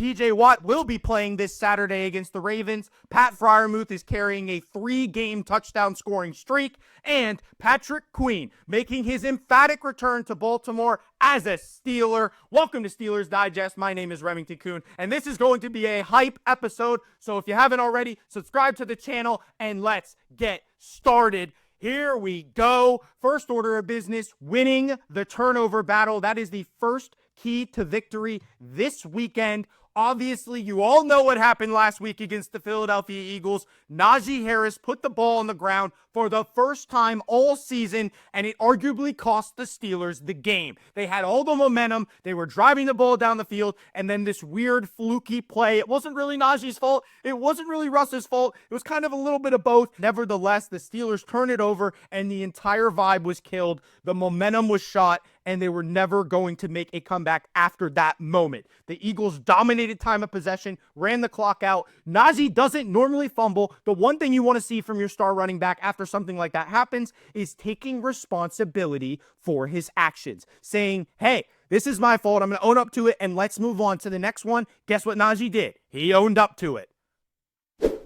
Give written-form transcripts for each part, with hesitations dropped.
TJ Watt will be playing this Saturday against the Ravens. Pat Freiermuth is carrying a 3-game touchdown scoring streak. And Patrick Queen making his emphatic return to Baltimore as a Steeler. Welcome to Steelers Digest. My name is Remington Kuhn, and this is going to be a hype episode. So if you haven't already, subscribe to the channel, and let's get started. Here we go. First order of business, winning the turnover battle. That is the first key to victory this weekend. Obviously, you all know what happened last week against the Philadelphia Eagles. Najee Harris put the ball on the ground for the first time all season, and it arguably cost the Steelers the game. They had all the momentum. They were driving the ball down the field, and then this weird fluky play. It wasn't really Najee's fault. It wasn't really Russ's fault. It was kind of a little bit of both. Nevertheless, the Steelers turned it over, and the entire vibe was killed. The momentum was shot, and they were never going to make a comeback after that moment. The Eagles dominated time of possession, ran the clock out. Najee doesn't normally fumble. The one thing you want to see from your star running back after something like that happens is taking responsibility for his actions. Saying, hey, this is my fault. I'm going to own up to it, and let's move on to the next one. Guess what Najee did? He owned up to it.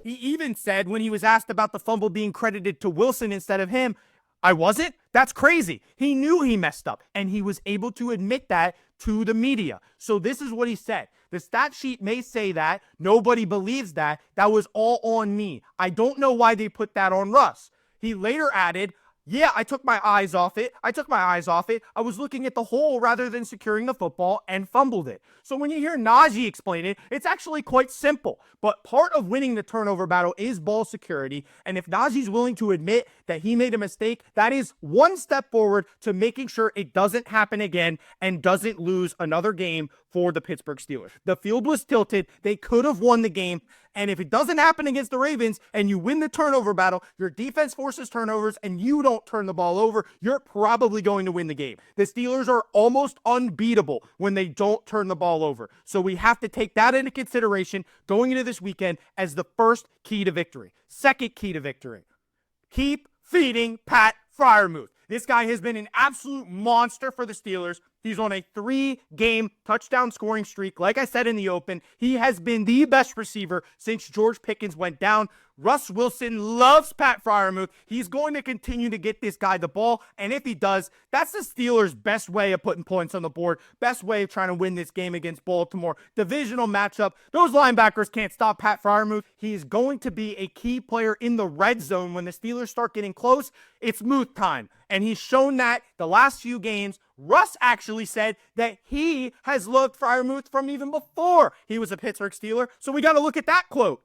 He even said when he was asked about the fumble being credited to Wilson instead of him, I wasn't? That's crazy. He knew he messed up, and he was able to admit that to the media. So this is what he said. The stat sheet may say that. Nobody believes that. That was all on me. I don't know why they put that on Russ. He later added, yeah, I took my eyes off it. I was looking at the hole rather than securing the football and fumbled it. So when you hear Najee explain it, it's actually quite simple. But part of winning the turnover battle is ball security. And if Najee's willing to admit that he made a mistake, that is one step forward to making sure it doesn't happen again and doesn't lose another game for the Pittsburgh Steelers. The field was tilted. They could have won the game. And if it doesn't happen against the Ravens and you win the turnover battle, your defense forces turnovers and you don't turn the ball over, you're probably going to win the game. The Steelers are almost unbeatable when they don't turn the ball over. So we have to take that into consideration going into this weekend as the first key to victory. Second key to victory, keep feeding Pat Freiermuth. This guy has been an absolute monster for the Steelers. He's on a 3-game touchdown scoring streak. Like I said in the open, he has been the best receiver since George Pickens went down. Russ Wilson loves Pat Freiermuth. He's going to continue to get this guy the ball, and if he does, that's the Steelers' best way of putting points on the board, best way of trying to win this game against Baltimore. Divisional matchup. Those linebackers can't stop Pat Freiermuth. He is going to be a key player in the red zone when the Steelers start getting close. It's Muth time, and he's shown that the last few games. Russ actually said that he has loved Freiermuth from even before he was a Pittsburgh Steeler, so we got to look at that quote.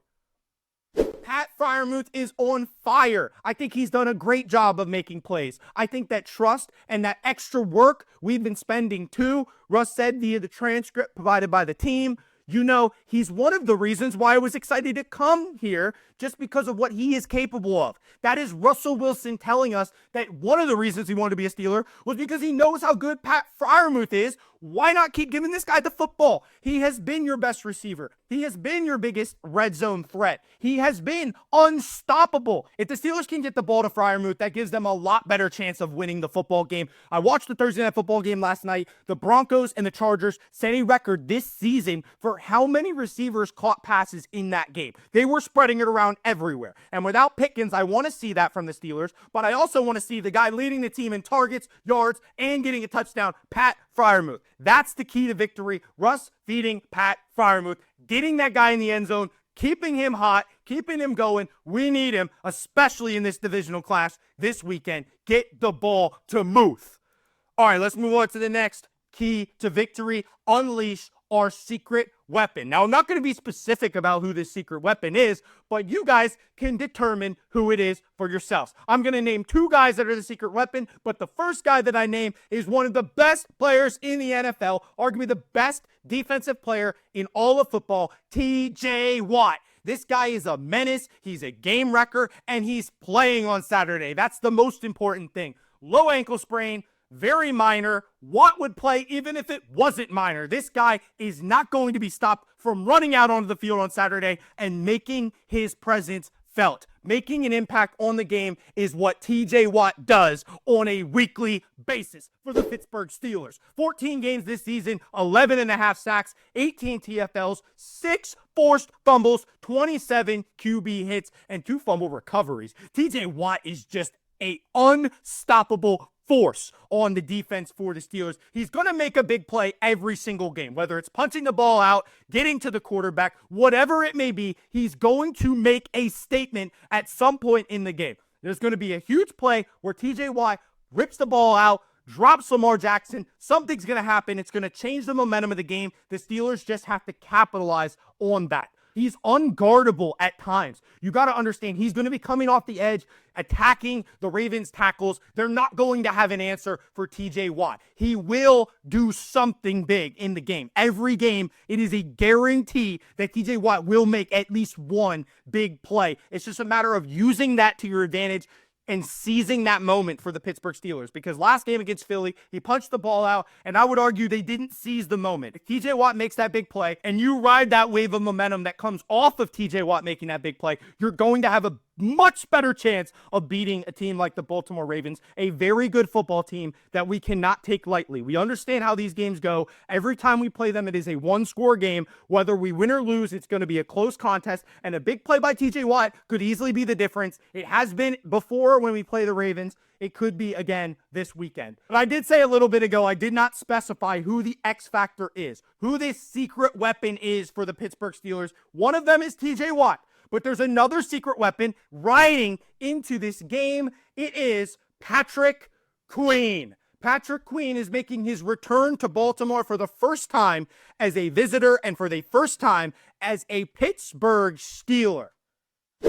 Pat Freiermuth is on fire. I think he's done a great job of making plays. I think that trust and that extra work we've been spending too, Russ said via the transcript provided by the team. You know, he's one of the reasons why I was excited to come here, just because of what he is capable of. That is Russell Wilson telling us that one of the reasons he wanted to be a Steeler was because he knows how good Pat Freiermuth is. Why not keep giving this guy the football? He has been your best receiver. He has been your biggest red zone threat. He has been unstoppable. If the Steelers can get the ball to Freiermuth, that gives them a lot better chance of winning the football game. I watched the Thursday Night Football game last night. The Broncos and the Chargers set a record this season for how many receivers caught passes in that game. They were spreading it around everywhere. And without Pickens, I want to see that from the Steelers, but I also want to see the guy leading the team in targets, yards, and getting a touchdown, Pat Freiermuth. That's the key to victory. Russ feeding Pat Freiermuth, getting that guy in the end zone, keeping him hot, keeping him going. We need him, especially in this divisional clash this weekend. Get the ball to Muth. All right, let's move on to the next key to victory. Unleash our secret weapon. Now, I'm not going to be specific about who this secret weapon is, but you guys can determine who it is for yourselves. I'm going to name 2 guys that are the secret weapon, but the first guy that I name is one of the best players in the NFL, arguably the best defensive player in all of football, TJ Watt. This guy is a menace, he's a game wrecker, and he's playing on Saturday. That's the most important thing. Low ankle sprain, very minor. Watt would play even if it wasn't minor. This guy is not going to be stopped from running out onto the field on Saturday and making his presence felt. Making an impact on the game is what TJ Watt does on a weekly basis for the Pittsburgh Steelers. 14 games this season, 11 and a half sacks, 18 TFLs, 6 forced fumbles, 27 QB hits, and 2 fumble recoveries. TJ Watt is just an unstoppable force on the defense for the Steelers. He's going to make a big play every single game, whether it's punching the ball out, getting to the quarterback, whatever it may be. He's going to make a statement at some point in the game. There's going to be a huge play where TJ Watt rips the ball out, drops Lamar Jackson. Something's going to happen. It's going to change the momentum of the game. The Steelers just have to capitalize on that. He's unguardable at times. You got to understand, he's going to be coming off the edge, attacking the Ravens tackles. They're not going to have an answer for TJ Watt. He will do something big in the game. Every game, it is a guarantee that TJ Watt will make at least one big play. It's just a matter of using that to your advantage and seizing that moment for the Pittsburgh Steelers. Because last game against Philly, he punched the ball out, and I would argue they didn't seize the moment. If TJ Watt makes that big play, and you ride that wave of momentum that comes off of TJ Watt making that big play, you're going to have a much better chance of beating a team like the Baltimore Ravens, a very good football team that we cannot take lightly. We understand how these games go. Every time we play them, it is a one-score game. Whether we win or lose, it's going to be a close contest, and a big play by TJ Watt could easily be the difference. It has been before when we play the Ravens. It could be again this weekend. But I did say a little bit ago, I did not specify who the X factor is, who this secret weapon is for the Pittsburgh Steelers. One of them is TJ Watt. But there's another secret weapon riding into this game. It is Patrick Queen. Patrick Queen is making his return to Baltimore for the first time as a visitor and for the first time as a Pittsburgh Steeler.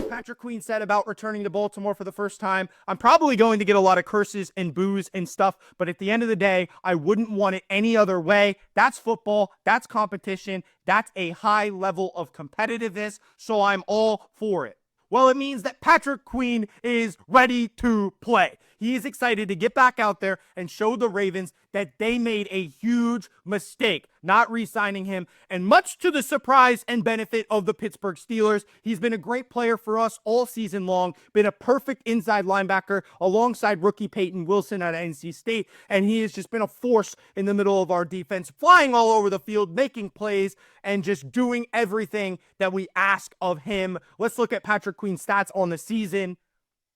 Patrick Queen said about returning to Baltimore for the first time, I'm probably going to get a lot of curses and boos and stuff, but at the end of the day, I wouldn't want it any other way. That's football. That's competition. That's a high level of competitiveness, so I'm all for it. Well, it means that Patrick Queen is ready to play. He is excited to get back out there and show the Ravens that they made a huge mistake not re-signing him, and much to the surprise and benefit of the Pittsburgh Steelers. He's been a great player for us all season long, been a perfect inside linebacker alongside rookie Peyton Wilson at NC State, and he has just been a force in the middle of our defense, flying all over the field, making plays, and just doing everything that we ask of him. Let's look at Patrick Queen's stats on the season.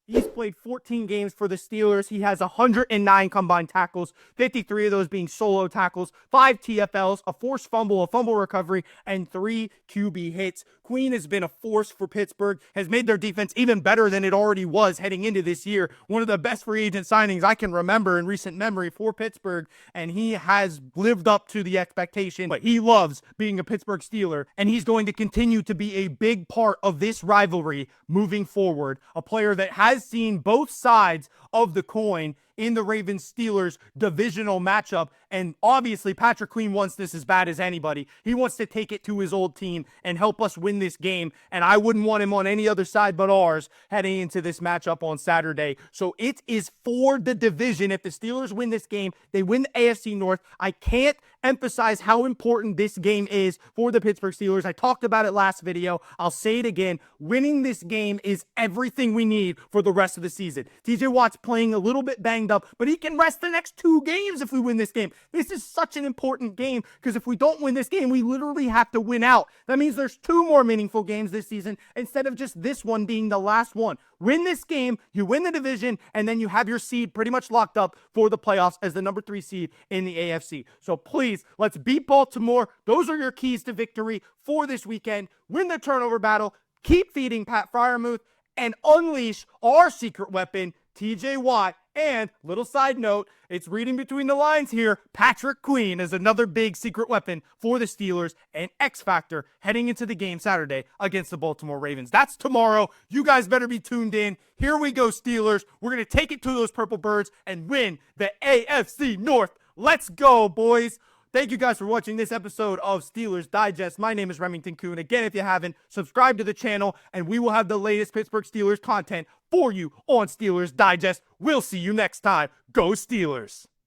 He's played 14 games for the Steelers. He has 109 combined tackles, 53 of those being solo tackles, 5 TFLs, a forced fumble, a fumble recovery, and 3 QB hits. Queen has been a force for Pittsburgh, has made their defense even better than it already was heading into this year. One of the best free agent signings I can remember in recent memory for Pittsburgh, and he has lived up to the expectation. But he loves being a Pittsburgh Steeler, and he's going to continue to be a big part of this rivalry moving forward. A player that has seen both sides of the coin in the Ravens-Steelers divisional matchup, and obviously Patrick Queen wants this as bad as anybody. He wants to take it to his old team and help us win this game, and I wouldn't want him on any other side but ours heading into this matchup on Saturday. So it is for the division. If the Steelers win this game, they win the AFC North. I can't emphasize how important this game is for the Pittsburgh Steelers. I talked about it last video. I'll say it again. Winning this game is everything we need for the rest of the season. TJ Watt's playing a little bit banged up, but he can rest the next 2 games if we win this game. This is such an important game because if we don't win this game, we literally have to win out. That means there's 2 more meaningful games this season instead of just this one being the last one. Win this game, you win the division, and then you have your seed pretty much locked up for the playoffs as the number 3 seed in the AFC. So please, let's beat Baltimore. Those are your keys to victory for this weekend. Win the turnover battle, keep feeding Pat Freiermuth, and unleash our secret weapon, TJ Watt. And, little side note, it's reading between the lines here, Patrick Queen is another big secret weapon for the Steelers and X Factor heading into the game Saturday against the Baltimore Ravens. That's tomorrow. You guys better be tuned in. Here we go, Steelers. We're going to take it to those Purple Birds and win the AFC North. Let's go, boys. Thank you guys for watching this episode of Steelers Digest. My name is Remington Kuhn. Again, if you haven't, subscribe to the channel, and we will have the latest Pittsburgh Steelers content for you on Steelers Digest. We'll see you next time. Go Steelers!